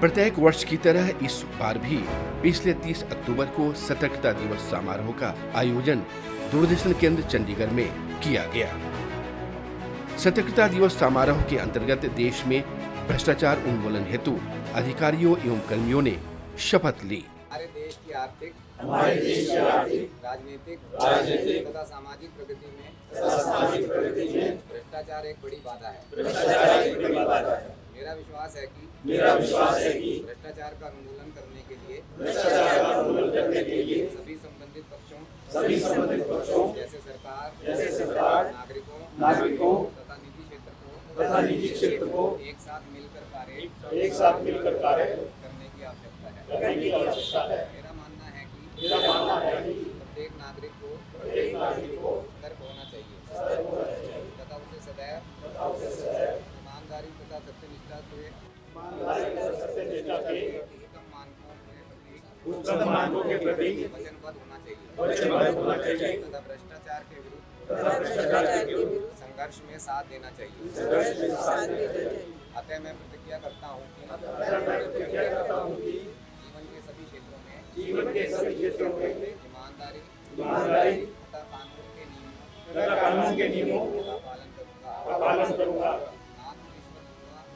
प्रत्येक वर्ष की तरह इस बार भी पिछले 30 अक्टूबर को सतर्कता दिवस समारोह का आयोजन दूरदर्शन केंद्र चंडीगढ़ में किया गया। सतर्कता दिवस समारोह के अंतर्गत देश में भ्रष्टाचार उन्मूलन हेतु अधिकारियों एवं कर्मियों ने शपथ ली। हमारे देश की आर्थिक, राजनीतिक तथा सामाजिक प्रगति में भ्रष्टाचार एक बड़ी बाधा है। मेरा विश्वास है कि भ्रष्टाचार का उन्मूलन करने के लिए सभी संबंधित पक्षों जैसे सरकार, नागरिकों तथा निजी क्षेत्र को एक साथ मिलकर कार्य करने की आवश्यकता है। मेरा मानना है कि प्रत्येक नागरिक को सतर्क होना चाहिए तथा उसे सदैव ईमानदारी तथा सत्यनिष्ठा के उत्तम मानकों के प्रति वचनबद्ध होना चाहिए तथा भ्रष्टाचार के विरुद्ध संघर्ष में साथ देना चाहिए। अतः मैं प्रतिज्ञा करता हूँ कि जीवन के सभी क्षेत्रों में ईमानदारी तथा कानून के नियमों का पालन करूँगा।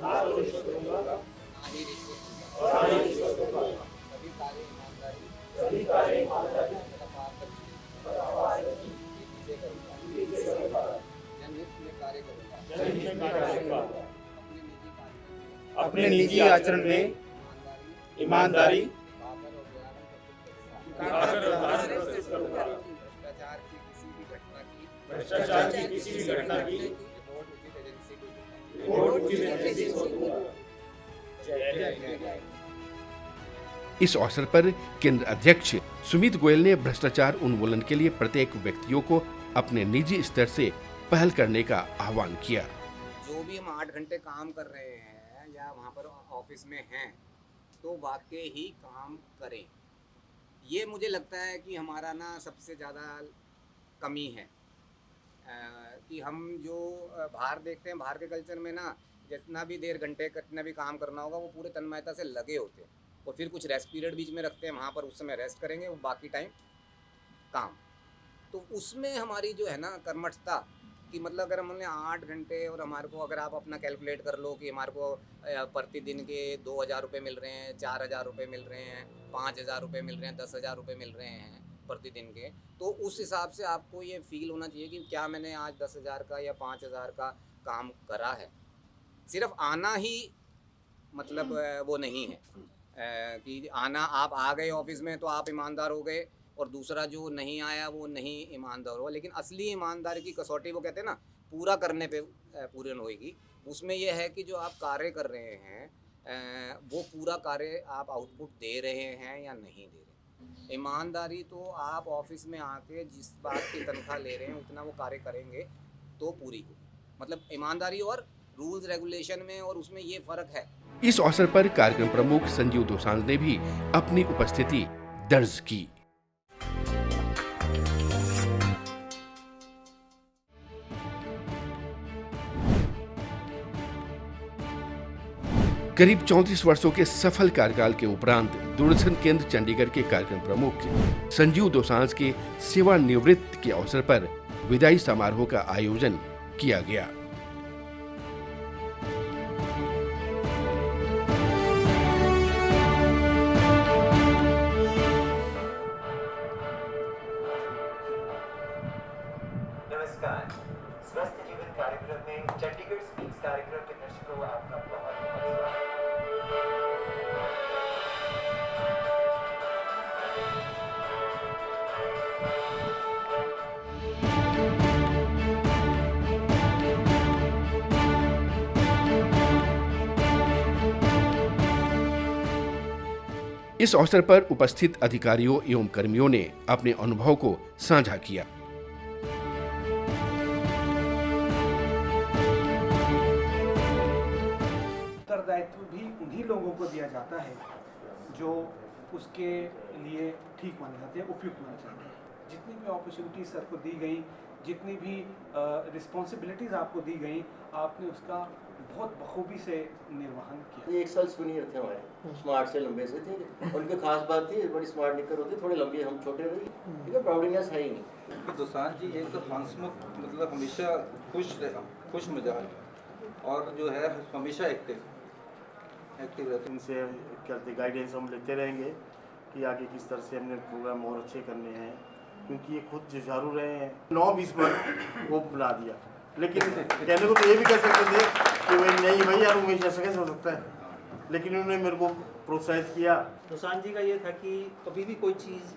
ना तो रिश्वत दूंगा, ना ही रिश्वत दूंगा। सभी कार्य ईमानदारी तथा पारदर्शी से करूँगा। जनहित में कार्य करूँगा। अपने निजी आचरण में ईमानदारी भ्रष्टाचार की किसी भी घटना की रिपोर्ट उचित एजेंसी को दूंगा। इस अवसर पर केंद्र अध्यक्ष सुमित गोयल ने भ्रष्टाचार उन्मूलन के लिए प्रत्येक व्यक्तियों को अपने निजी स्तर से पहल करने का आह्वान किया। जो भी हम 8 घंटे काम कर रहे हैं या वहाँ पर ऑफिस में हैं तो वाकई ही काम करें। ये मुझे लगता है कि हमारा ना सबसे ज़्यादा कमी है कि हम जो बाहर देखते हैं, बाहर के कल्चर में ना जितना भी देर घंटे कितना भी काम करना होगा वो पूरे तन्मयता से लगे होते हैं और फिर कुछ रेस्ट पीरियड बीच में रखते हैं, वहाँ पर उस समय रेस्ट करेंगे, वो बाकी टाइम काम। तो उसमें हमारी जो है ना कर्मठता कि मतलब अगर हमने 8 घंटे और हमारे को अगर आप अपना कैलकुलेट कर लो कि हमारे को प्रतिदिन के 2,000 रुपये मिल रहे हैं, 4,000 रुपये मिल रहे हैं, 5,000 रुपये मिल रहे हैं, 10,000 रुपये मिल रहे हैं प्रतिदिन के, तो उस हिसाब से आपको ये फील होना चाहिए कि क्या मैंने आज 10,000 का या 5,000 का काम करा है। सिर्फ आना ही मतलब वो नहीं है कि आना, आप आ गए ऑफिस में तो आप ईमानदार हो गए और दूसरा जो नहीं आया वो नहीं ईमानदार हो। लेकिन असली ईमानदारी की कसौटी वो कहते हैं ना पूरा करने पे पूर्ण होएगी। उसमें यह है कि जो आप कार्य कर रहे हैं वो पूरा कार्य आप आउटपुट दे रहे हैं या नहीं दे रहे। ईमानदारी तो आप ऑफिस में आके जिस बात की तनख्वाह ले रहे हैं उतना वो कार्य करेंगे तो पूरी हो। मतलब ईमानदारी और रूल्स रेगुलेशन में और उसमें ये फ़र्क है। इस अवसर पर कार्यक्रम प्रमुख संजीव दोसांझ ने भी अपनी उपस्थिति दर्ज की। करीब 34 वर्षों के सफल कार्यकाल के उपरांत दूरदर्शन केंद्र चंडीगढ़ के कार्यक्रम प्रमुख संजीव दोसांझ के सेवानिवृत्ति के अवसर पर विदाई समारोह का आयोजन किया गया। नमस्कार, स्वस्थ जीवन कार्यक्रम में चंडीगढ़ स्पीक्स कार्यक्रम के दर्शकों आपका बहुत-बहुत स्वागत। इस अवसर पर उपस्थित अधिकारियों एवं कर्मियों ने अपने अनुभव को साझा किया। उत्तरदायित्व भी उन्हीं लोगों को दिया जाता है जो उसके लिए ठीक माने जाते हैं, उपयुक्त माने जाते हैं। जितनी भी अपॉर्चुनिटीज सर को दी गई, जितनी भी रिस्पॉन्सिबिलिटीज़ आपको दी गई, आपने उसका बहुत बखूबी से निर्वहन किया। ये एक साल जूनियर थे हमारे, स्मार्ट से लंबे से थे। उनकी खास बात थी बड़ी स्मार्ट निकर होती, थोड़े लंबे, हम छोटे रहे, ठीक है, प्राउडनेस है ही नहीं। दोसांझ जी एक तो हंसमुख, मतलब हमेशा खुश मिजाज और जो है हमेशा एक्टिव रहते। इनसे करते गाइडेंस हम लेते रहेंगे कि आगे किस तरह से हमने प्रोग्राम और अच्छे करने हैं, क्योंकि ये खुद जुझारू रहे हैं। 9-20 बार वो बना दिया, लेकिन कहने को तो ये भी कह सकते थे कि भाई नहीं भाई यार उमेश ऐसा कैसे हो सकता है, लेकिन उन्होंने मेरे को प्रोत्साहित किया। दोसांझ जी का ये था कि कभी भी कोई चीज़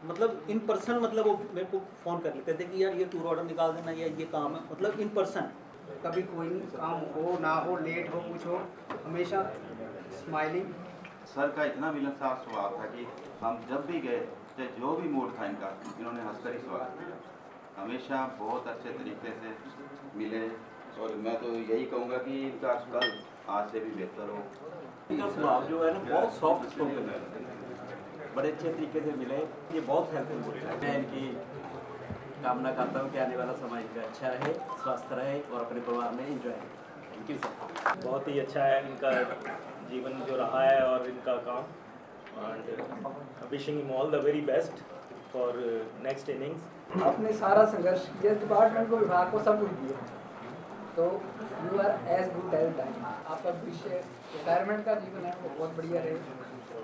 मतलब इन पर्सन, मतलब वो मेरे को फ़ोन कर लेते थे कि यार ये टूर ऑर्डर निकाल देना या ये काम है, मतलब इन पर्सन। कभी कोई काम हो ना हो, लेट हो, कुछ हो, हमेशा स्माइलिंग। सर का इतना मिलनसार स्वभाव था कि हम जब भी गए, चाहे जो भी मूड था इनका, इन्होंने हंसकर ही स्वागत किया। हमेशा बहुत अच्छे तरीके से मिले और मैं तो यही कहूँगा कि इनका कल आज से भी बेहतर हो। इनका स्वभाव जो है ना बहुत सॉफ्ट स्पोकन है, बड़े अच्छे तरीके से मिले, ये बहुत हेल्पफुल है। मैं इनकी कामना करता हूँ कि आने वाला समय इनका अच्छा रहे, स्वस्थ रहे और अपने परिवार में एंजॉय करें। Thank you sir. बहुत ही अच्छा है इनका जीवन जो रहा है और इनका काम, and wishing him all the very best for next innings. आपने सारा संघर्ष किया, डिपार्टमेंट को, विभाग को, सब कुछ दिया, तो you are as good as dine. आपका भविष्य रिटायरमेंट का जीवन है वो बहुत बढ़िया रहे।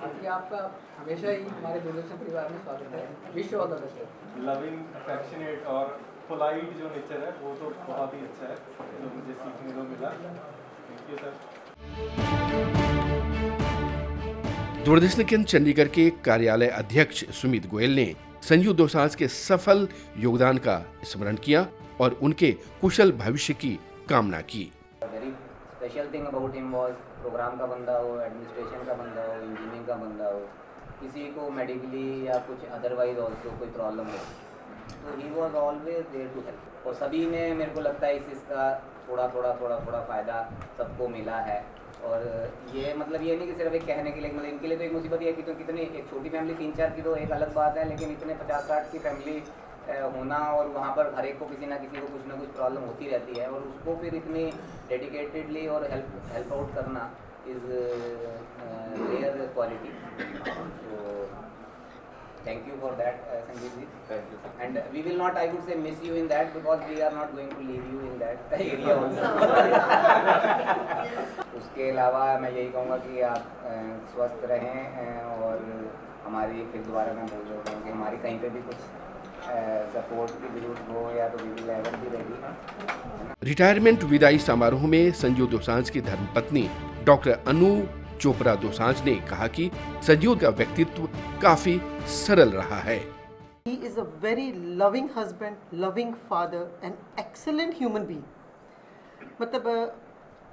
बाकी आपका हमेशा ही हमारे दूरदर्शन परिवार में स्वागत है। Wish all the best. Loving, affectionate और पोलाइट जो नेचर है वो तो बहुत ही अच्छा है, जो मुझे सीखने को मिला। Thank you sir. दूरदर्शन केंद्र चंडीगढ़ के कार्यालय अध्यक्ष सुमित गोयल ने संजू दोसांझ के सफल योगदान का स्मरण किया और उनके कुशल भविष्य की कामना की। Very special thing about him was program का बंदा हो, एडमिनिस्ट्रेशन का बंदा हो, इंजीनियरिंग का बंदा हो, किसी को मेडिकली या कुछ अदरवाइज ऑल्सो कोई प्रॉब्लम हो, तो he was always there to help. और सभी ने, मेरे को लगता है इस इसका थोड़ा फ़ायदा सबको मिला है। और ये मतलब ये नहीं कि सिर्फ एक कहने के लिए, मतलब इनके लिए तो एक मुसीबत है कि तो कितनी एक छोटी फैमिली 3-4 की तो एक अलग बात है, लेकिन इतने 50-60 की फैमिली होना और वहाँ पर हर एक को किसी ना कुछ ना कुछ प्रॉब्लम होती रहती है, और उसको फिर इतनी डेडिकेटेडली और हेल्प आउट करना इज़ रेयर क्वालिटी। तो thank you for that, Sanjeev ji. Thank you sir. And we will not, I would say, miss you in that, because we are not going to leave you in that area also. उसके अलावा मैं यही कहूँगा कि आप स्वस्थ रहें और हमारी फिर दोबारा मैं बोल रहा हूँ कि हमारी कहीं पे भी कुछ सपोर्ट की जरूरत हो या तो we will ever be ready. Retirement विदाई समारोह में संजू दोसांझ की धर्मपत्नी डॉक्टर अनु चोपड़ा दोसांझ ने कहा कि संजू का व्यक्तित्व काफी सरल रहा है। He is a very loving husband, loving father, and excellent human being. मतलब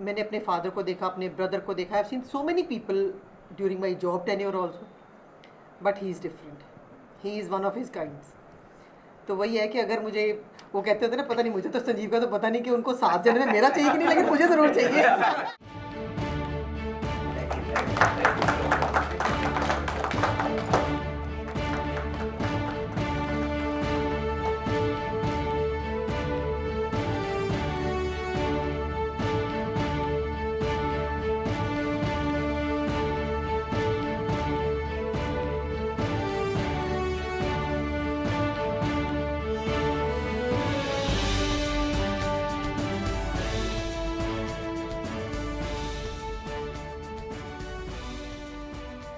मैंने अपने फादर को देखा, अपने ब्रदर को देखा, I've seen so many people during my job tenure also, but he is different. He is one of his kinds. तो वही है कि अगर मुझे, वो कहते होते ना, पता नहीं मुझे तो संजीव का तो पता नहीं कि उनको 7 जन्म में मेरा चाहिए कि नहीं, लेकिन मुझे ज़रूर चाहिए।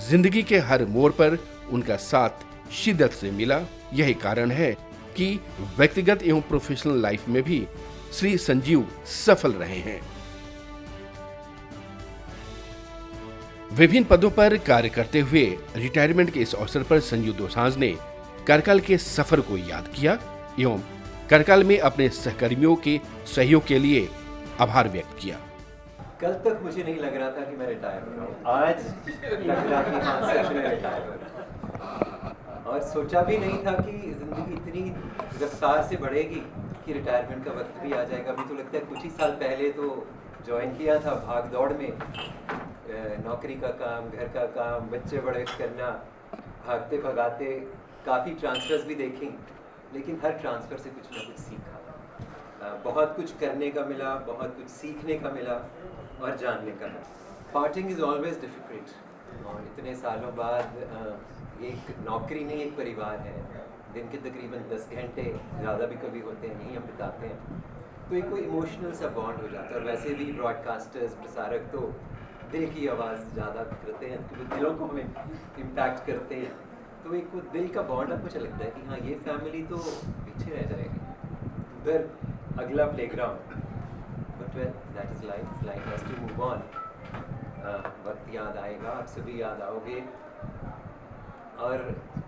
जिंदगी के हर मोड़ पर उनका साथ शिद्दत से मिला। यही कारण है कि व्यक्तिगत एवं प्रोफेशनल लाइफ में भी श्री संजीव सफल रहे हैं। विभिन्न पदों पर कार्य करते हुए रिटायरमेंट के इस अवसर पर संजू दोसांझ ने कार्यकाल के सफर को याद किया एवं कार्यकाल में अपने सहकर्मियों के सहयोग के लिए आभार व्यक्त किया। कल तक मुझे नहीं लग रहा था कि मैं रिटायर हो रहा हूँ, आज लग रहा कि हाँ सच में रिटायर हो रहा हूँ। और सोचा भी नहीं था कि ज़िंदगी इतनी रफ्तार से बढ़ेगी कि रिटायरमेंट का वक्त भी आ जाएगा। अभी तो लगता है कुछ ही साल पहले तो ज्वाइन किया था भाग दौड़ में, नौकरी का काम, घर का काम, बच्चे बड़े करना, भागते भगाते काफ़ी ट्रांसफ़र्स भी देखें, लेकिन हर ट्रांसफ़र से कुछ ना कुछ सीखा। बहुत कुछ करने का मिला, बहुत कुछ सीखने का मिला और जानने का मिला। पार्टिंग इज़ ऑलवेज डिफ़िकल्ट और इतने सालों बाद एक नौकरी नहीं, एक परिवार है। दिन के तकरीबन 10 घंटे, ज़्यादा भी कभी होते हैं, नहीं हम बिताते हैं, तो एक कोई इमोशनल सा बॉन्ड हो जाता है। और वैसे भी ब्रॉडकास्टर्स, प्रसारक तो दिल की आवाज़ ज़्यादा करते हैं क्योंकि दिलों को हमें इम्पैक्ट करते हैं, तो एक वो दिल का बॉन्ड अब मुझे लगता है कि हाँ ये फैमिली तो पीछे रह जाएगी, उधर अगला playground. But well that is life, life has to move on. वक्त याद आएगा, आप सभी याद आओगे। और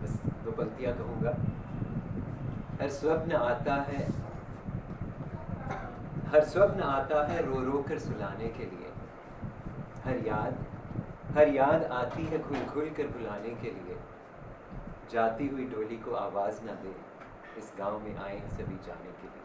बस 2 पंक्तियाँ कहूँगा। हर स्वप्न आता है रो रो कर सुलाने के लिए। हर याद आती है खुल खुल कर बुलाने के लिए। जाती हुई डोली को आवाज़ न दे, इस गांव में आए हैं सभी जाने के लिए।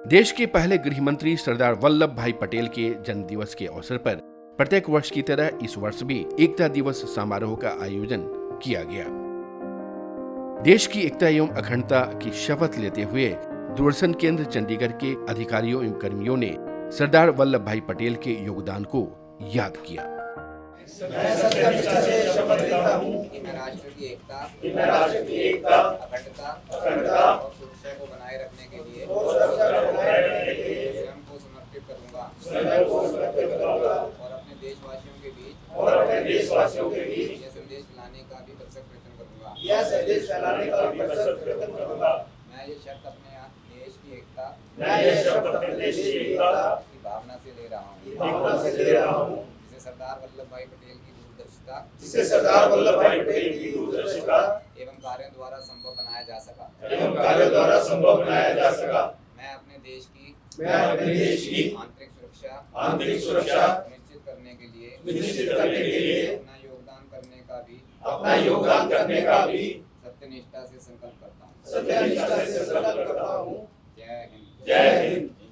देश के पहले गृह मंत्री सरदार वल्लभ भाई पटेल के जन्म दिवस के अवसर पर प्रत्येक वर्ष की तरह इस वर्ष भी एकता दिवस समारोह का आयोजन किया गया। देश की एकता एवं अखंडता की शपथ लेते हुए दूरदर्शन केंद्र चंडीगढ़ के अधिकारियों एवं कर्मियों ने सरदार वल्लभ भाई पटेल के योगदान को याद किया। मैं सत्यनिष्ठा से शपथ लेता हूँ कि मैं राष्ट्र की एकता, अखंडता और सुरक्षा को बनाए रखने के लिए स्वयं को समर्पित करूँगा और अपने देशवासियों के बीच यह संदेश फैलाने का भी भरसक प्रयत्न करूँगा। मैं ये शब्द अपने देश की एकता की भावना से ले रहा हूँ, जिसे सरदार वल्लभ भाई पटेल की दूरदर्शिता एवं कार्यों द्वारा संभव बनाया जा सका। मैं अपने देश की आंतरिक सुरक्षा निश्चित करने के लिए अपना योगदान करने का भी सत्यनिष्ठा से संकल्प करता हूँ। जय हिंद।